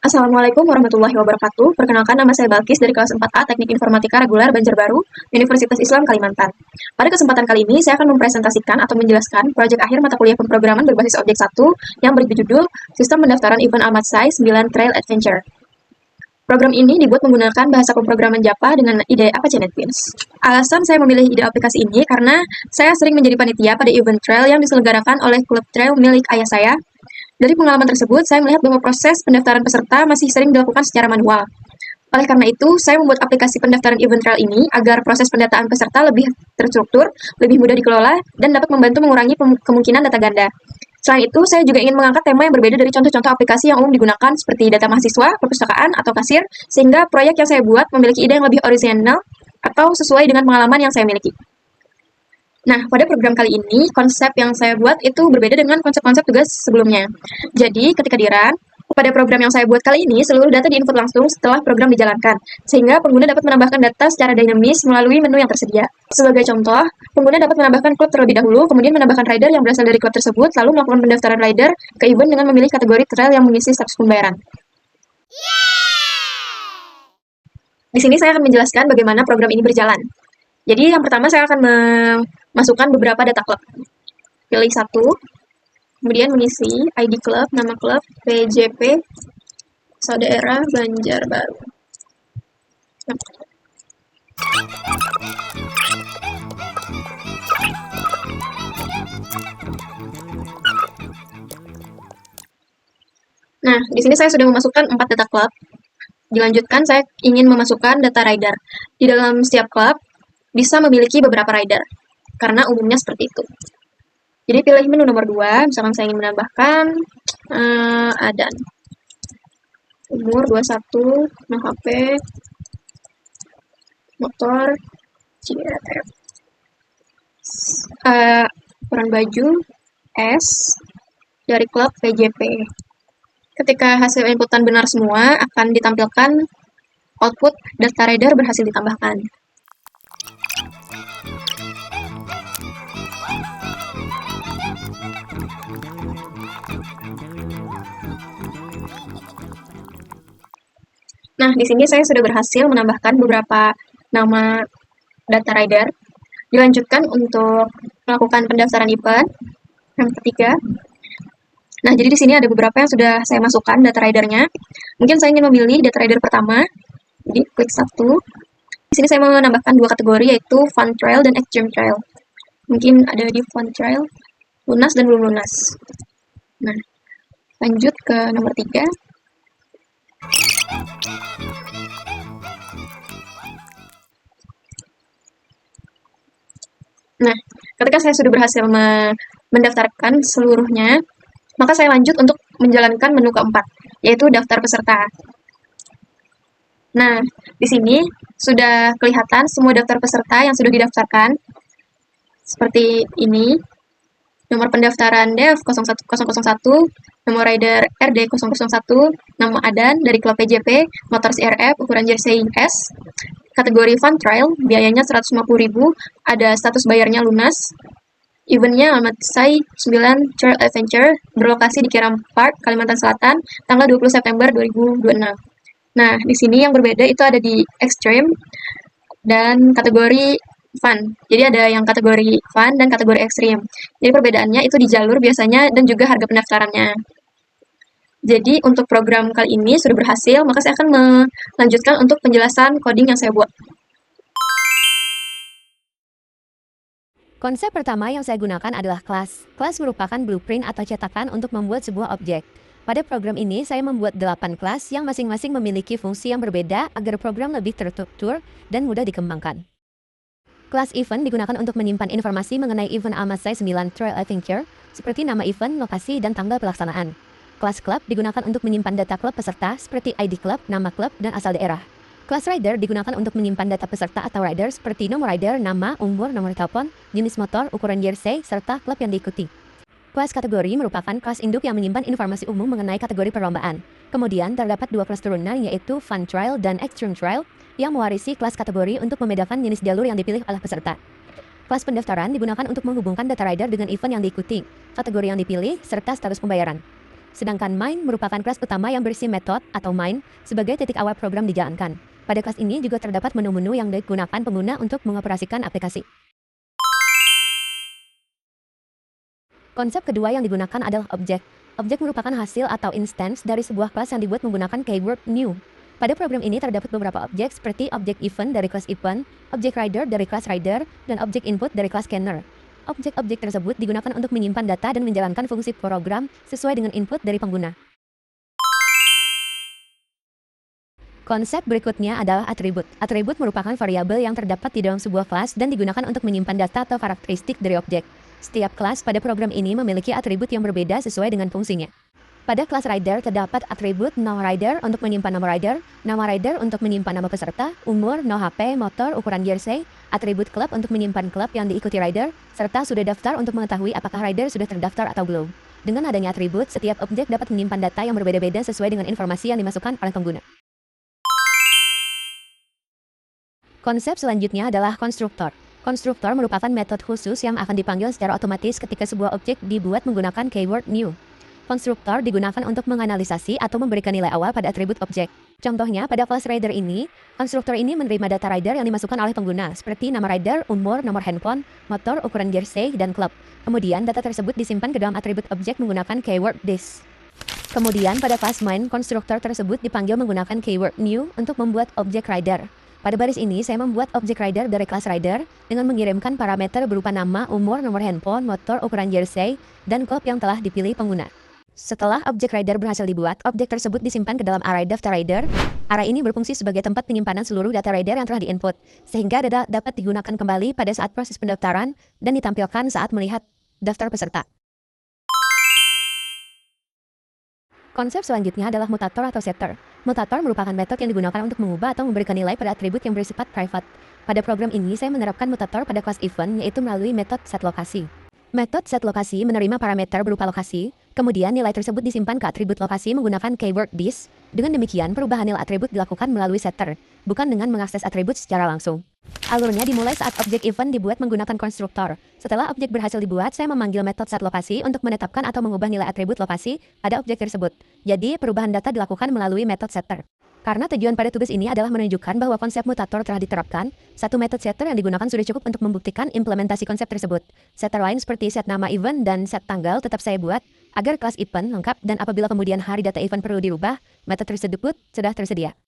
Assalamualaikum warahmatullahi wabarakatuh. Perkenalkan, nama saya Balkis dari kelas 4A Teknik Informatika Reguler Banjarbaru, Universitas Islam Kalimantan. Pada kesempatan kali ini, saya akan mempresentasikan atau menjelaskan proyek akhir mata kuliah pemrograman berbasis objek 1 yang berjudul Sistem Pendaftaran Event Almatsai 9 Trail Adventure. Program ini dibuat menggunakan bahasa pemrograman Java dengan ide Apache NetBeans. Alasan saya memilih ide aplikasi ini karena saya sering menjadi panitia pada event trail yang diselenggarakan oleh klub trail milik ayah saya. Dari pengalaman tersebut, saya melihat bahwa proses pendaftaran peserta masih sering dilakukan secara manual. Oleh karena itu, saya membuat aplikasi pendaftaran event trail ini agar proses pendataan peserta lebih terstruktur, lebih mudah dikelola, dan dapat membantu mengurangi kemungkinan data ganda. Selain itu, saya juga ingin mengangkat tema yang berbeda dari contoh-contoh aplikasi yang umum digunakan seperti data mahasiswa, perpustakaan, atau kasir, sehingga proyek yang saya buat memiliki ide yang lebih orisinal atau sesuai dengan pengalaman yang saya miliki. Nah, pada program kali ini, konsep yang saya buat itu berbeda dengan konsep-konsep tugas sebelumnya. Jadi, ketika di-run, pada program yang saya buat kali ini, seluruh data di-input langsung setelah program dijalankan, sehingga pengguna dapat menambahkan data secara dinamis melalui menu yang tersedia. Sebagai contoh, pengguna dapat menambahkan klub terlebih dahulu, kemudian menambahkan rider yang berasal dari klub tersebut, lalu melakukan pendaftaran rider ke event dengan memilih kategori trail yang mengisi status pembayaran. Di sini saya akan menjelaskan bagaimana program ini berjalan. Jadi, yang pertama saya akan memasukkan beberapa data klub. Pilih satu, kemudian mengisi ID klub, nama klub, PJP, asal daerah, Banjarbaru. Nah, di sini saya sudah memasukkan 4 data klub. Dilanjutkan, saya ingin memasukkan data rider. Di dalam setiap klub, bisa memiliki beberapa rider, karena umumnya seperti itu. Jadi pilih menu nomor 2, misalkan saya ingin menambahkan Adan. Umur 21, nama HP, motor, CRF. Ukuran baju, S, dari klub PJP. Ketika hasil inputan benar semua, akan ditampilkan output data rider berhasil ditambahkan. Nah, di sini saya sudah berhasil menambahkan beberapa nama data rider. Dilanjutkan untuk melakukan pendaftaran event. Yang ketiga. Nah, jadi di sini ada beberapa yang sudah saya masukkan data ridernya. Mungkin saya ingin memilih data rider pertama. Jadi, klik satu. Di sini saya mau menambahkan 2 kategori, yaitu Fun Trail dan Extreme Trail. Mungkin ada di Fun Trail, lunas dan belum lunas. Nah, lanjut ke nomor 3. Nah, ketika saya sudah berhasil mendaftarkan seluruhnya, maka saya lanjut untuk menjalankan menu keempat, yaitu daftar peserta. Nah, di sini sudah kelihatan semua daftar peserta yang sudah didaftarkan. Seperti ini. Nomor pendaftaran DEV 01001, nomor rider RD 001, nama Adan dari klub PJP, motor CRF, ukuran jersey S, kategori Fun Trail, biayanya 150.000, ada status bayarnya lunas, eventnya Almatsai 9 Trail Adventure, berlokasi di Kiram Park, Kalimantan Selatan, tanggal 20 September 2026. Nah, di sini yang berbeda itu ada di Extreme dan kategori Fun. Jadi ada yang kategori Fun dan kategori Extreme. Jadi perbedaannya itu di jalur biasanya dan juga harga pendaftarannya. Jadi untuk program kali ini sudah berhasil, maka saya akan melanjutkan untuk penjelasan coding yang saya buat. Konsep pertama yang saya gunakan adalah kelas. Kelas merupakan blueprint atau cetakan untuk membuat sebuah objek. Pada program ini, saya membuat 8 kelas yang masing-masing memiliki fungsi yang berbeda agar program lebih terstruktur dan mudah dikembangkan. Kelas event digunakan untuk menyimpan informasi mengenai event Almatsai 9 Trail Adventure, seperti nama event, lokasi, dan tanggal pelaksanaan. Kelas club digunakan untuk menyimpan data klub peserta seperti ID klub, nama klub, dan asal daerah. Kelas rider digunakan untuk menyimpan data peserta atau rider seperti nomor rider, nama, umur, nomor telepon, jenis motor, ukuran jersey, serta klub yang diikuti. Kelas kategori merupakan kelas induk yang menyimpan informasi umum mengenai kategori perlombaan. Kemudian terdapat dua kelas turunan yaitu Fun Trial dan Extreme Trial yang mewarisi kelas kategori untuk membedakan jenis jalur yang dipilih oleh peserta. Kelas pendaftaran digunakan untuk menghubungkan data rider dengan event yang diikuti, kategori yang dipilih, serta status pembayaran. Sedangkan Mine merupakan kelas utama yang berisi metode atau Mine sebagai titik awal program dijalankan. Pada kelas ini juga terdapat menu-menu yang digunakan pengguna untuk mengoperasikan aplikasi. Konsep kedua yang digunakan adalah objek. Objek merupakan hasil atau instance dari sebuah kelas yang dibuat menggunakan keyword new. Pada program ini terdapat beberapa objek seperti objek event dari kelas event, objek rider dari kelas rider, dan objek input dari kelas scanner. Objek-objek tersebut digunakan untuk menyimpan data dan menjalankan fungsi program sesuai dengan input dari pengguna. Konsep berikutnya adalah atribut. Atribut merupakan variabel yang terdapat di dalam sebuah kelas dan digunakan untuk menyimpan data atau karakteristik dari objek. Setiap kelas pada program ini memiliki atribut yang berbeda sesuai dengan fungsinya. Pada kelas rider terdapat atribut no rider untuk menyimpan nama rider untuk menyimpan nama peserta, umur, no HP, motor, ukuran jersey, atribut klub untuk menyimpan klub yang diikuti rider, serta sudah daftar untuk mengetahui apakah rider sudah terdaftar atau belum. Dengan adanya atribut, setiap objek dapat menyimpan data yang berbeda-beda sesuai dengan informasi yang dimasukkan oleh pengguna. Konsep selanjutnya adalah konstruktor. Konstruktor merupakan metode khusus yang akan dipanggil secara otomatis ketika sebuah objek dibuat menggunakan keyword new. Konstruktor digunakan untuk menganalisasi atau memberikan nilai awal pada atribut objek. Contohnya, pada kelas rider ini, konstruktor ini menerima data rider yang dimasukkan oleh pengguna, seperti nama rider, umur, nomor handphone, motor, ukuran jersey, dan klub. Kemudian, data tersebut disimpan ke dalam atribut objek menggunakan keyword this. Kemudian, pada kelas main, konstruktor tersebut dipanggil menggunakan keyword new untuk membuat objek rider. Pada baris ini, saya membuat objek rider dari kelas rider dengan mengirimkan parameter berupa nama, umur, nomor handphone, motor, ukuran jersey, dan klub yang telah dipilih pengguna. Setelah objek rider berhasil dibuat, objek tersebut disimpan ke dalam array daftar rider. Array ini berfungsi sebagai tempat penyimpanan seluruh data rider yang telah diinput, sehingga data dapat digunakan kembali pada saat proses pendaftaran dan ditampilkan saat melihat daftar peserta. Konsep selanjutnya adalah mutator atau setter. Mutator merupakan metode yang digunakan untuk mengubah atau memberikan nilai pada atribut yang bersifat private. Pada program ini, saya menerapkan mutator pada kelas event, yaitu melalui metode setLokasi. Metode setLokasi menerima parameter berupa lokasi, kemudian nilai tersebut disimpan ke atribut lokasi menggunakan keyword this. Dengan demikian, perubahan nilai atribut dilakukan melalui setter, bukan dengan mengakses atribut secara langsung. Alurnya dimulai saat objek event dibuat menggunakan konstruktor. Setelah objek berhasil dibuat, saya memanggil metode setLokasi untuk menetapkan atau mengubah nilai atribut lokasi pada objek tersebut. Jadi, perubahan data dilakukan melalui metode setter. Karena tujuan pada tugas ini adalah menunjukkan bahwa konsep mutator telah diterapkan, satu metode setter yang digunakan sudah cukup untuk membuktikan implementasi konsep tersebut. Setter lain seperti set nama event dan set tanggal tetap saya buat agar kelas event lengkap, dan apabila kemudian hari data event perlu dirubah, metode tersebut sudah tersedia.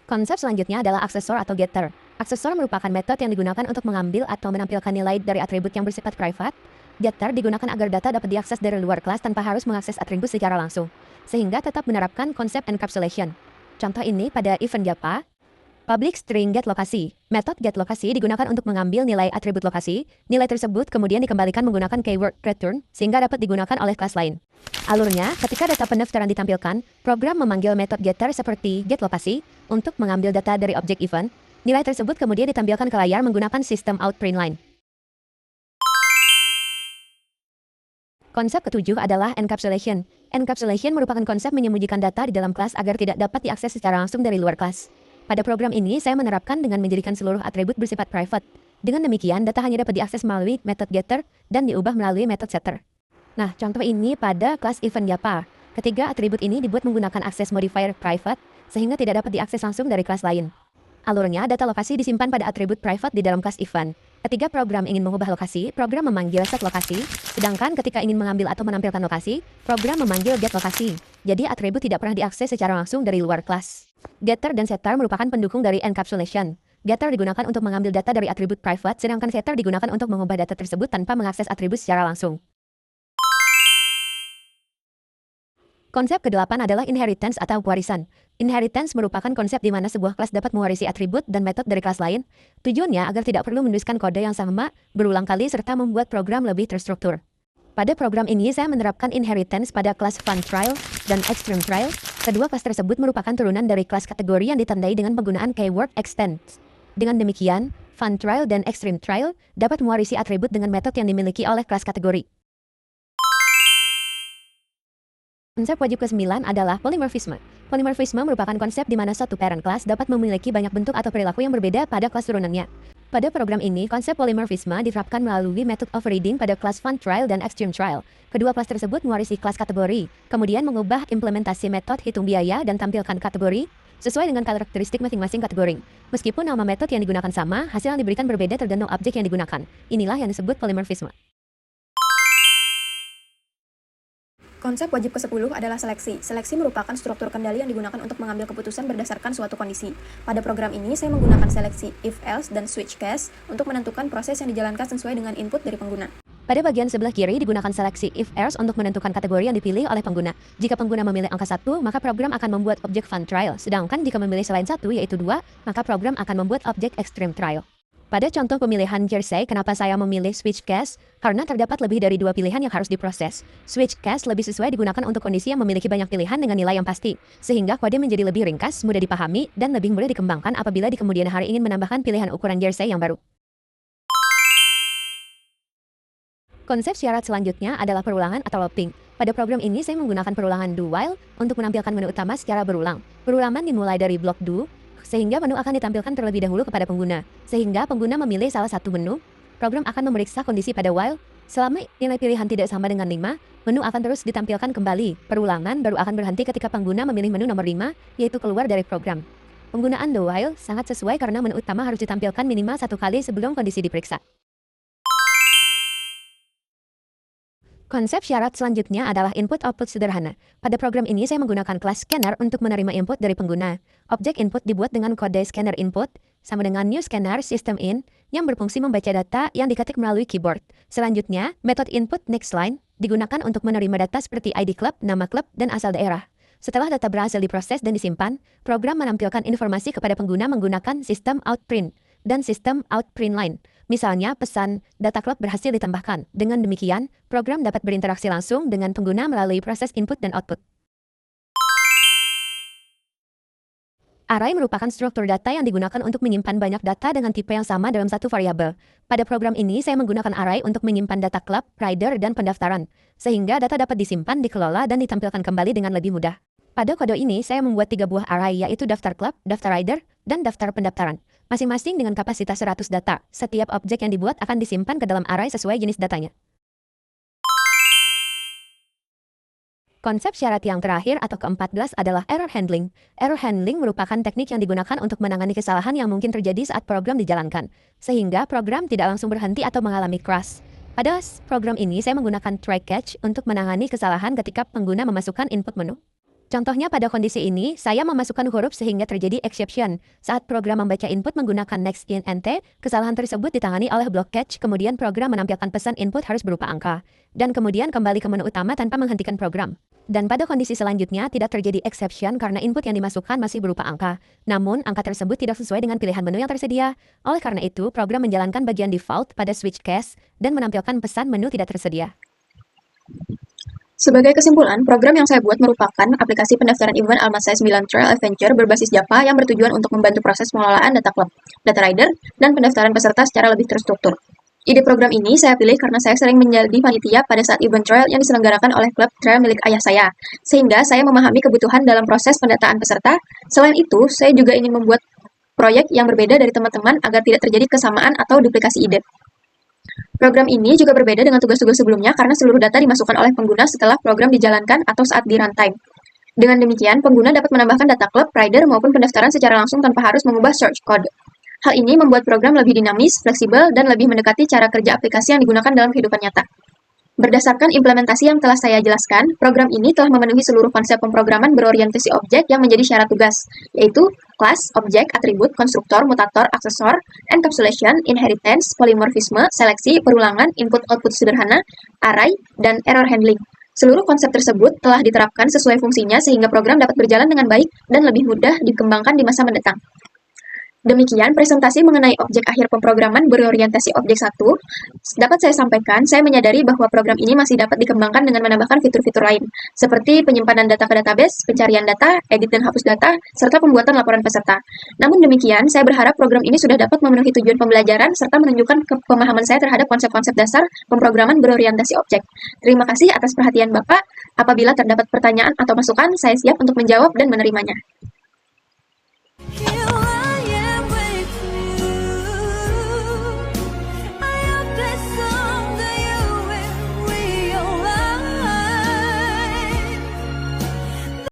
Konsep selanjutnya adalah aksesor atau getter. Aksesor merupakan metode yang digunakan untuk mengambil atau menampilkan nilai dari atribut yang bersifat private. Getter digunakan agar data dapat diakses dari luar kelas tanpa harus mengakses atribut secara langsung, sehingga tetap menerapkan konsep encapsulation. Contoh ini pada event Java, public string getLokasi. Metode getLokasi digunakan untuk mengambil nilai atribut lokasi. Nilai tersebut kemudian dikembalikan menggunakan keyword return, sehingga dapat digunakan oleh kelas lain. Alurnya, ketika data pendaftaran ditampilkan, program memanggil metode getter seperti getLokasi untuk mengambil data dari objek event. Nilai tersebut kemudian ditampilkan ke layar menggunakan sistem outPrintLine. Konsep ketujuh adalah encapsulation. Encapsulation merupakan konsep menyembunyikan data di dalam kelas agar tidak dapat diakses secara langsung dari luar kelas. Pada program ini, saya menerapkan dengan menjadikan seluruh atribut bersifat private. Dengan demikian, data hanya dapat diakses melalui metode getter dan diubah melalui metode setter. Nah, contoh ini pada kelas event Java. Ketiga atribut ini dibuat menggunakan akses modifier private, sehingga tidak dapat diakses langsung dari kelas lain. Alurnya, data lokasi disimpan pada atribut private di dalam kelas event. Ketika program ingin mengubah lokasi, program memanggil setLokasi, sedangkan ketika ingin mengambil atau menampilkan lokasi, program memanggil getLokasi. Jadi atribut tidak pernah diakses secara langsung dari luar kelas. Getter dan setter merupakan pendukung dari encapsulation. Getter digunakan untuk mengambil data dari atribut private, sedangkan setter digunakan untuk mengubah data tersebut tanpa mengakses atribut secara langsung. Konsep ke-8 adalah inheritance atau warisan. Inheritance merupakan konsep di mana sebuah kelas dapat mewarisi atribut dan metode dari kelas lain. Tujuannya agar tidak perlu menuliskan kode yang sama berulang kali serta membuat program lebih terstruktur. Pada program ini saya menerapkan inheritance pada kelas Fun Trial dan Extreme Trial. Kedua kelas tersebut merupakan turunan dari kelas kategori yang ditandai dengan penggunaan keyword extends. Dengan demikian, Fun Trial dan Extreme Trial dapat mewarisi atribut dengan metode yang dimiliki oleh kelas kategori. Konsep wajib ke-9 adalah polimorfisme. Polimorfisme merupakan konsep di mana suatu parent class dapat memiliki banyak bentuk atau perilaku yang berbeda pada kelas turunannya. Pada program ini, konsep polimorfisme diterapkan melalui method overriding pada kelas fun trial dan extreme trial. Kedua kelas tersebut mewarisi kelas kategori, kemudian mengubah implementasi metode hitung biaya dan tampilkan kategori sesuai dengan karakteristik masing-masing kategori. Meskipun nama metode yang digunakan sama, hasil yang diberikan berbeda tergantung objek yang digunakan. Inilah yang disebut polimorfisme. Konsep wajib ke-10 adalah seleksi. Seleksi merupakan struktur kendali yang digunakan untuk mengambil keputusan berdasarkan suatu kondisi. Pada program ini, saya menggunakan seleksi if else dan switch case untuk menentukan proses yang dijalankan sesuai dengan input dari pengguna. Pada bagian sebelah kiri digunakan seleksi if else untuk menentukan kategori yang dipilih oleh pengguna. Jika pengguna memilih angka 1, maka program akan membuat objek fun trial. Sedangkan jika memilih selain 1, yaitu 2, maka program akan membuat objek extreme trial. Pada contoh pemilihan jersey, kenapa saya memilih switch case? Karena terdapat lebih dari 2 pilihan yang harus diproses. Switch case lebih sesuai digunakan untuk kondisi yang memiliki banyak pilihan dengan nilai yang pasti, sehingga kode menjadi lebih ringkas, mudah dipahami, dan lebih mudah dikembangkan apabila di kemudian hari ingin menambahkan pilihan ukuran jersey yang baru. Konsep syarat selanjutnya adalah perulangan atau looping. Pada program ini, saya menggunakan perulangan do while untuk menampilkan menu utama secara berulang. Perulangan dimulai dari blok do, sehingga menu akan ditampilkan terlebih dahulu kepada pengguna. Sehingga pengguna memilih salah satu menu, program akan memeriksa kondisi pada while. Selama nilai pilihan tidak sama dengan 5, menu akan terus ditampilkan kembali. Perulangan baru akan berhenti ketika pengguna memilih menu nomor 5, yaitu keluar dari program. Penggunaan do while sangat sesuai karena menu utama harus ditampilkan minimal 1 kali sebelum kondisi diperiksa. Konsep syarat selanjutnya adalah input-output sederhana. Pada program ini saya menggunakan kelas scanner untuk menerima input dari pengguna. Objek input dibuat dengan kode scanner input, sama dengan new scanner system in, yang berfungsi membaca data yang diketik melalui keyboard. Selanjutnya, metode input next line digunakan untuk menerima data seperti ID klub, nama klub, dan asal daerah. Setelah data berhasil diproses dan disimpan, program menampilkan informasi kepada pengguna menggunakan sistem outprint dan sistem outprint line. Misalnya, pesan data klub berhasil ditambahkan. Dengan demikian, program dapat berinteraksi langsung dengan pengguna melalui proses input dan output. Array merupakan struktur data yang digunakan untuk menyimpan banyak data dengan tipe yang sama dalam satu variabel. Pada program ini, saya menggunakan array untuk menyimpan data klub, rider, dan pendaftaran, sehingga data dapat disimpan, dikelola, dan ditampilkan kembali dengan lebih mudah. Pada kode ini, saya membuat 3 buah array, yaitu daftar klub, daftar rider, dan daftar pendaftaran. Masing-masing dengan kapasitas 100 data. Setiap objek yang dibuat akan disimpan ke dalam array sesuai jenis datanya. Konsep syarat yang terakhir atau ke-14 adalah error handling. Error handling merupakan teknik yang digunakan untuk menangani kesalahan yang mungkin terjadi saat program dijalankan, sehingga program tidak langsung berhenti atau mengalami crash. Pada program ini, saya menggunakan try catch untuk menangani kesalahan ketika pengguna memasukkan input menu. Contohnya pada kondisi ini, saya memasukkan huruf sehingga terjadi exception. Saat program membaca input menggunakan next in nt, kesalahan tersebut ditangani oleh block catch, kemudian program menampilkan pesan input harus berupa angka. Dan kemudian kembali ke menu utama tanpa menghentikan program. Dan pada kondisi selanjutnya, tidak terjadi exception karena input yang dimasukkan masih berupa angka. Namun, angka tersebut tidak sesuai dengan pilihan menu yang tersedia. Oleh karena itu, program menjalankan bagian default pada switch case dan menampilkan pesan menu tidak tersedia. Sebagai kesimpulan, program yang saya buat merupakan aplikasi pendaftaran event Almasai 9 Trail Adventure berbasis Java yang bertujuan untuk membantu proses pengelolaan data klub, data rider, dan pendaftaran peserta secara lebih terstruktur. Ide program ini saya pilih karena saya sering menjadi panitia pada saat event trail yang diselenggarakan oleh klub trail milik ayah saya, sehingga saya memahami kebutuhan dalam proses pendataan peserta. Selain itu, saya juga ingin membuat proyek yang berbeda dari teman-teman agar tidak terjadi kesamaan atau duplikasi ide. Program ini juga berbeda dengan tugas-tugas sebelumnya karena seluruh data dimasukkan oleh pengguna setelah program dijalankan atau saat di runtime. Dengan demikian, pengguna dapat menambahkan data klub, rider, maupun pendaftaran secara langsung tanpa harus mengubah source code. Hal ini membuat program lebih dinamis, fleksibel, dan lebih mendekati cara kerja aplikasi yang digunakan dalam kehidupan nyata. Berdasarkan implementasi yang telah saya jelaskan, program ini telah memenuhi seluruh konsep pemrograman berorientasi objek yang menjadi syarat tugas, yaitu kelas, objek, atribut, konstruktor, mutator, aksesor, encapsulation, inheritance, polimorfisme, seleksi, perulangan, input-output sederhana, array, dan error handling. Seluruh konsep tersebut telah diterapkan sesuai fungsinya sehingga program dapat berjalan dengan baik dan lebih mudah dikembangkan di masa mendatang. Demikian presentasi mengenai objek akhir pemrograman berorientasi objek 1. Dapat saya sampaikan, saya menyadari bahwa program ini masih dapat dikembangkan dengan menambahkan fitur-fitur lain, seperti penyimpanan data ke database, pencarian data, edit dan hapus data, serta pembuatan laporan peserta. Namun demikian, saya berharap program ini sudah dapat memenuhi tujuan pembelajaran serta menunjukkan pemahaman saya terhadap konsep-konsep dasar pemrograman berorientasi objek. Terima kasih atas perhatian Bapak. Apabila terdapat pertanyaan atau masukan, saya siap untuk menjawab dan menerimanya.